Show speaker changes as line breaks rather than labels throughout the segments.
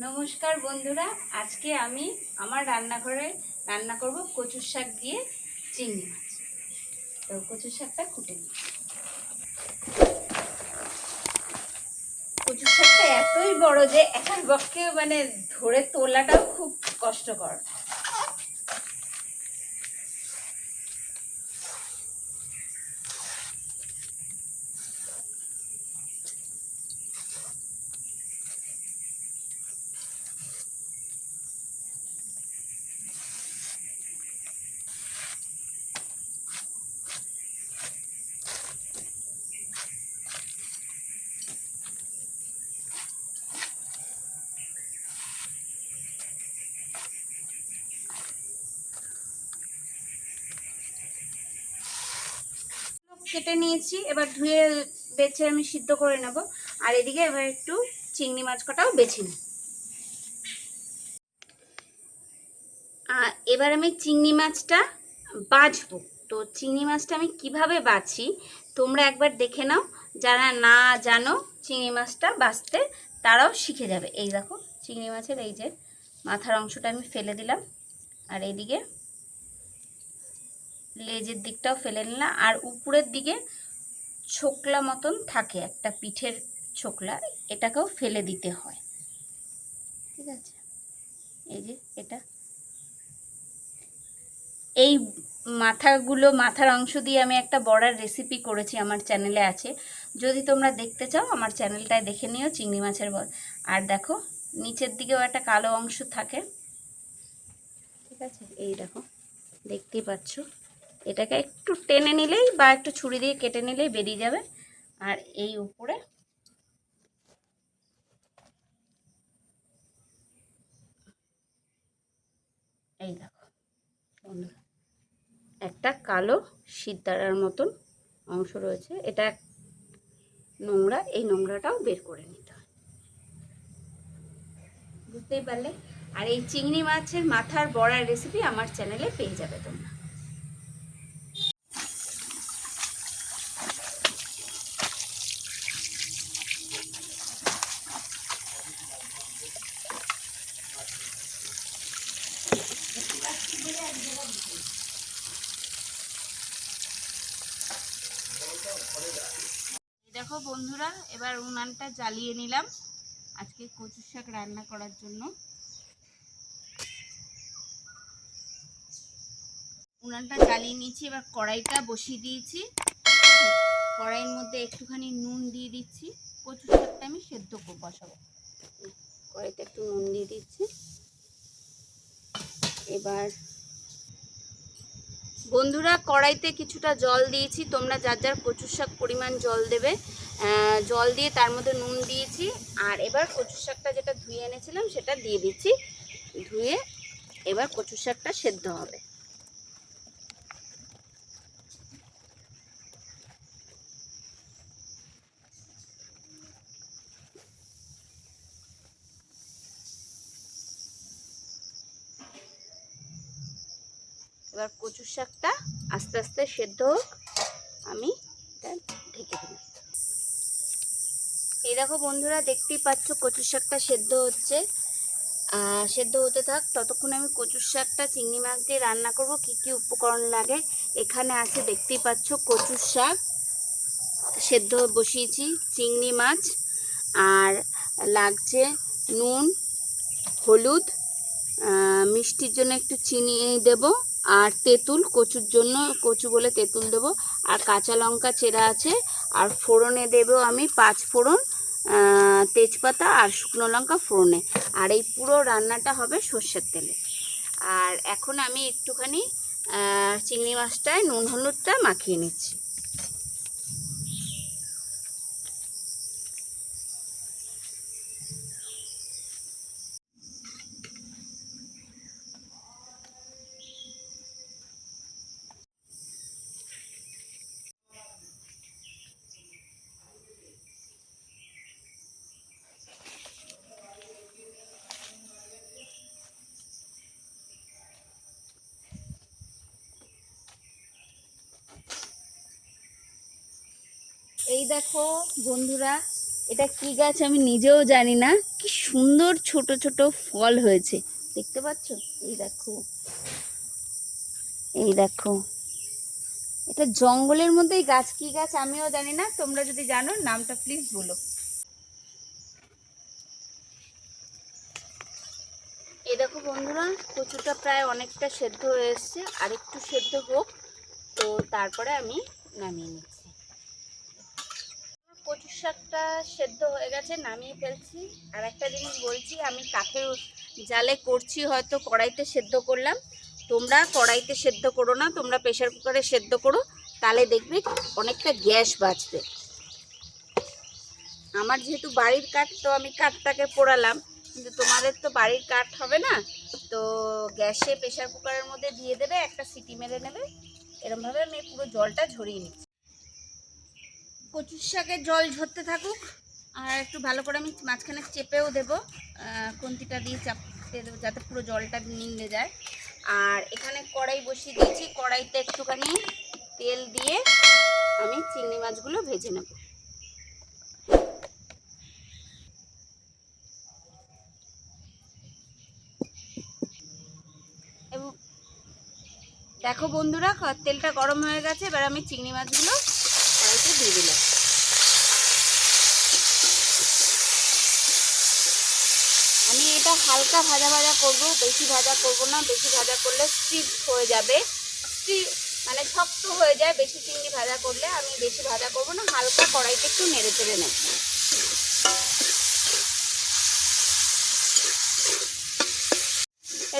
নমস্কার বন্ধুরা, আজকে আমি আমার রান্নাঘরে রান্না করব কচুর শাক দিয়ে চিংড়ি মাছ। তো কচুর শাকটা কুটে নিই। কচুর শাকটা এতই বড় যে একার পক্ষে ধরে তোলাটাও খুব কষ্টকর। কেটে নিয়েছি, এবার ধুয়ে বেছে আমি সিদ্ধ করে নেব। আর এদিকে এবার একটু চিংড়ি মাছ কটাও বেছে নিই। এবার আমি চিংড়ি মাছটা বাছবো। তো চিংড়ি মাছটা আমি কিভাবে বাছি তোমরা একবার দেখে নাও। যারা না জানো চিংড়ি মাছটা বাছতে তারাও শিখে যাবে। এই দেখো চিংড়ি মাছের এই যে মাথার অংশটা আমি ফেলে দিলাম, আর এইদিকে লেজের দিকটাও ফেলে নিলাম। আর উপরের দিকে ছোকলা মতন থাকে একটা, পিঠের ছোকলা, এটাকেও ফেলে দিতে হয়। ঠিক আছে, এই যে এটা, এই মাথার অংশ দিয়ে আমি একটা বড়ার রেসিপি করেছি, আমার চ্যানেলে আছে। যদি তোমরা দেখতে চাও আমার চ্যানেলটায় দেখে নিও, চিংড়ি মাছের বড়া। আর দেখো নিচের দিকেও একটা কালো অংশ থাকে। ঠিক আছে, এই দেখো দেখতেই পাচ্ছ। এটাকে একটু টেনে নিলেই বা একটু ছুরি দিয়ে কেটে নিলেই বেরিয়ে যাবে। আর এই উপরে এই দেখো বন্ধুরা, একটা কালো সিদ্ধারার মতন অংশ রয়েছে। এটা নোংরা, এই নোংরাটাও বের করে নিতে হয়, বুঝতেই পারলে। আর এই চিংড়ি মাছের মাথার বড়ার রেসিপি আমার চ্যানেলে পেয়ে যাবে তোমরা। দেখো বন্ধুরা, এবার উনানটা জ্বালিয়ে নিলাম আজকে কচুর শাক রান্না করার জন্য। উনানটা জ্বালিয়ে নিয়েছি, এবার কড়াইটা বসিয়ে দিয়েছি। কড়াইয়ের মধ্যে একটুখানি নুন দিয়ে দিচ্ছি। কচুর শাকটা আমি সেদ্ধ বসাবো। কড়াইতে একটু নুন দিয়ে দিচ্ছি। এবার বন্ধুরা কড়াইতে কিছুটা জল দিয়েছি, তোমরা যার যার কচুর শাক পরিমাণ জল দেবে। জল দিয়ে তার মধ্যে নুন দিয়েছি। আর এবার কচুর শাকটা যেটা ধুয়ে এনেছিলাম সেটা দিয়ে দিচ্ছি। ধুয়ে এবার কচুর শাকটা সেদ্ধ হবে। এবার কচুর শাকটা আস্তে আস্তে সেদ্ধ হোক, আমি এটা ঢেকে দিলাম। এই দেখো বন্ধুরা, দেখতেই পাচ্ছ কচুর শাকটা সেদ্ধ হচ্ছে। সেদ্ধ হতে থাক, ততক্ষণ আমি কচুর শাকটা চিংড়ি মাছ দিয়ে রান্না করব। কি কি উপকরণ লাগে এখানে আছে দেখতেই পাচ্ছ। কচুর শাক সেদ্ধ বসিয়েছি, চিংড়ি মাছ, আর লাগছে নুন, হলুদ, মিষ্টির জন্য একটু চিনি দেব, আর তেঁতুল, কচুর জন্য কচু বলে তেঁতুল দেব, আর কাঁচা লঙ্কা চেরা আছে। আর ফোড়নে দেব আমি 5 ফোড়ন, তেজপাতা আর শুকনো লঙ্কা ফোড়নে। আর এই পুরো রান্নাটা হবে সর্ষের তেলে। আর এখন আমি একটুখানি চিংড়ি মাছটায় নুন হলুদটা মাখিয়ে নিচ্ছি। এই দেখো বন্ধুরা, এটা কি গাছ আমি নিজেও জানি না, কি সুন্দর ছোট ছোট ফল হয়েছে, দেখতে পাচ্ছ? এই দেখো, এই দেখো, এটা জঙ্গলের মধ্যেই গাছ, কি গাছ আমিও জানি না, তোমরা যদি জানো নামটা প্লিজ বলো। এই দেখো বন্ধুরা, কচুটা প্রায় অনেকটা সেদ্ধ হয়ে এসছে, আর একটু সেদ্ধ হোক, তো তারপরে আমি নামিয়ে নিচ্ছি। কচুর শাকটা সেদ্ধ হয়ে গেছে, নামিয়ে ফেলছি। আর একটা জিনিস বলছি, আমি কাঠের জালে করছি, হয়তো কড়াইতে সেদ্ধ করলাম, তোমরা কড়াইতে সেদ্ধ করো না, তোমরা প্রেশার কুকারে সেদ্ধ করো, তাহলে দেখবে অনেকটা গ্যাস বাঁচবে। আমার যেহেতু বাড়ির কাঠ, তো আমি কাঠটাকে পোড়ালাম, কিন্তু তোমাদের তো বাড়ির কাঠ হবে না, তো গ্যাসে প্রেশার কুকারের মধ্যে দিয়ে দেবে, একটা সিটি মেরে নেবে। এরমভাবে আমি পুরো জলটা ঝরিয়ে নিচ্ছি। কচুর শাকের জল ঝরতে থাকুক, আর একটু ভালো করে আমি মাঝখানে চেপেও দেবো, খুন্তিটা দিয়ে চাপতে দেবো যাতে পুরো জলটা নিংড়ে যায়। আর এখানে কড়াই বসিয়ে দিয়েছি, কড়াইতে একটুখানি তেল দিয়ে আমি চিংড়ি মাছগুলো ভেজে নেব। এবং দেখো বন্ধুরা, তেলটা গরম হয়ে গেছে, এবার আমি চিংড়ি মাছগুলো কড়াইতে দিয়ে দিলাম। আমি এটা হালকা ভাজা ভাজা করব, বেশি ভাজা করব না, বেশি ভাজা করলে স্টিফ হয়ে যাবে, মানে শক্ত হয়ে যায় বেশি চিংড়ি ভাজা করলে। আমি বেশি ভাজা করব না, হালকা কড়াইতে একটু নেড়ে চেড়ে নেব।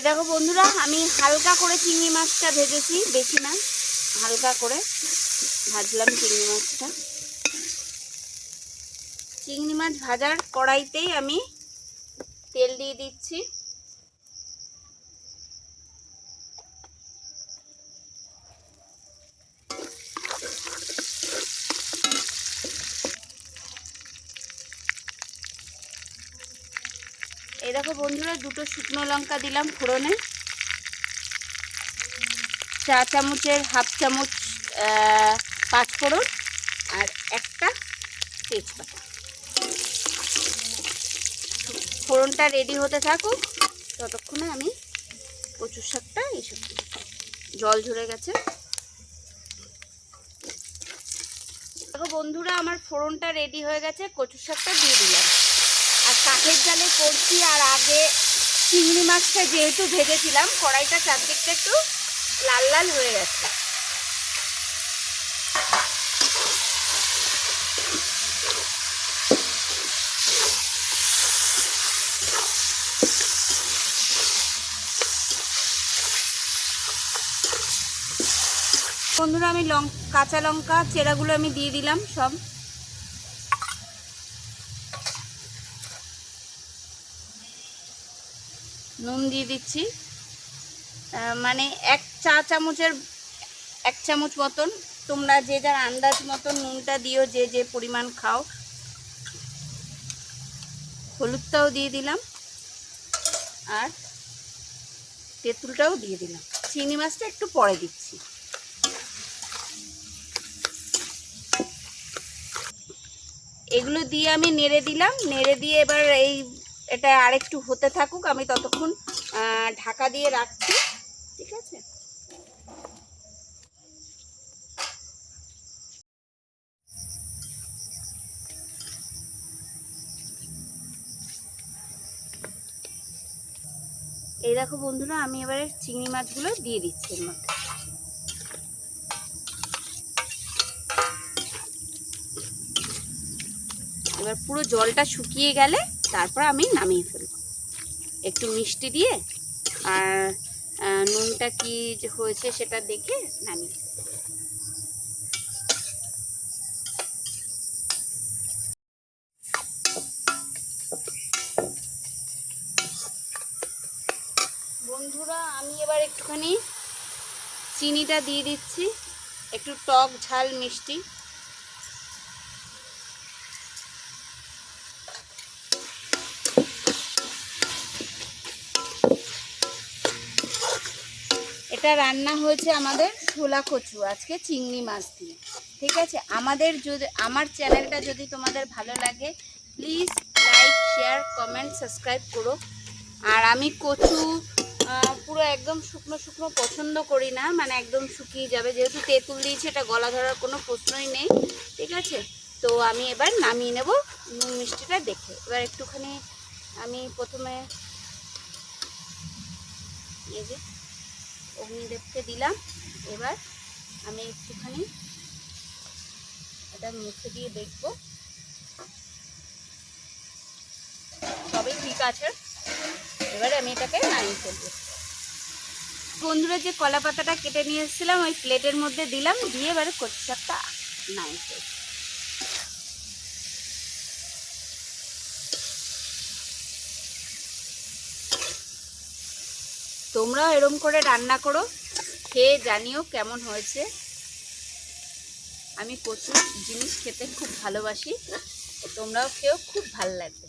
দেখো বন্ধুরা, আমি হালকা করে চিংড়ি মাছটা ভেজেছি, বেশি না, হালকা করে ভাজলাম চিংড়ি মাছটা। চিংড়ি মাছ ভাজার কড়াইতেই আমি তেল দিয়ে দিচ্ছি। এই দেখো বন্ধুরা, দুটো শুকনো লঙ্কা দিলাম ফোড়নে, চা চামচের হাফ চামচ পাঁচফোড়ন, আর একটা তেজপাতা। ফোড়নটা রেডি হতে থাকুক, ততক্ষণে আমি কচুর শাকটা এসব জল ঝরে গেছে। দেখো বন্ধুরা, আমার ফোড়নটা রেডি হয়ে গেছে, কচুর শাকটা দিয়ে দিলাম। আর কাঠের জালে করছি, আর আগে চিংড়ি মাছটা যেহেতু ভেজেছিলাম, কড়াইটা চারদিকটা একটু লাল লাল হয়ে গেছে। বন্ধুরা, আমি কাঁচা লঙ্কা চেরাগুলো আমি দিয়ে দিলাম সব। নুন দিয়ে দিচ্ছি, মানে এক চামচ মতন, তোমরা যে যার আন্দাজ মতন নুনটা দিও, যে যে পরিমাণ খাও। হলুদটাও দিয়ে দিলাম, আর তেঁতুলটাও দিয়ে দিলাম। চিংড়ি মাছটা একটু পরে দিচ্ছি। এগুলো দিয়ে আমি নেড়ে দিলাম, নেড়ে দিয়ে এবার এটা আরেকটু হতে থাকুক, আমি ততক্ষণ ঢাকা দিয়ে রাখছি, ঠিক আছে? এই দেখো বন্ধুরা, আমি এবারে চিংড়ি মাছগুলো দিয়ে দিচ্ছি এর মধ্যে। এবার পুরো জলটা শুকিয়ে গেলে তারপর আমি নামিয়ে ফেলবো, একটু মিষ্টি দিয়ে, আর নুনটা কি হয়েছে সেটা দেখে নামিয়ে। বন্ধুরা, আমি এবার একটুখানি চিনিটা দিয়ে দিচ্ছি, একটু টক ঝাল মিষ্টি। এটা রান্না হয়েছে আমাদের শোলা কচু, আজকে চিংড়ি মাছ দিয়ে। ঠিক আছে, আমার চ্যানেলটা যদি তোমাদের ভালো লাগে please like share comment subscribe করো। আর আমি কচু পুরো একদম শুকনো শুকনো পছন্দ করি না, মানে একদম শুকিয়ে যাবে, যেহেতু তেঁতুল দিয়েছি এটা গলা ধরার কোনো প্রশ্নই নেই। ঠিক আছে, তো আমি এবার নামিয়ে নেব নুন মিষ্টিটা দেখে। এবার একটুখানি আমি প্রথমে এই যে অগ্নিদেবকে দিলাম, এবার আমি একটুখানি এটা মুখে দিয়ে দেখবো সবই ঠিক আছে। এবারে আমি এটাকে নামিয়ে ফেলবো। বন্ধুরা, যে কলা পাতাটা কেটে নিয়ে এসেছিলাম ওই প্লেটের মধ্যে দিলাম, দিয়ে এবারে কচু শাকটা নামিয়ে ফেলবো। তোমরাও এরম করে রান্না করো, খেয়ে জানিও কেমন হয়েছে। আমি কচু জিনিস খেতে খুব ভালোবাসি, তোমরাও খেয়েও খুব ভালো লাগবে।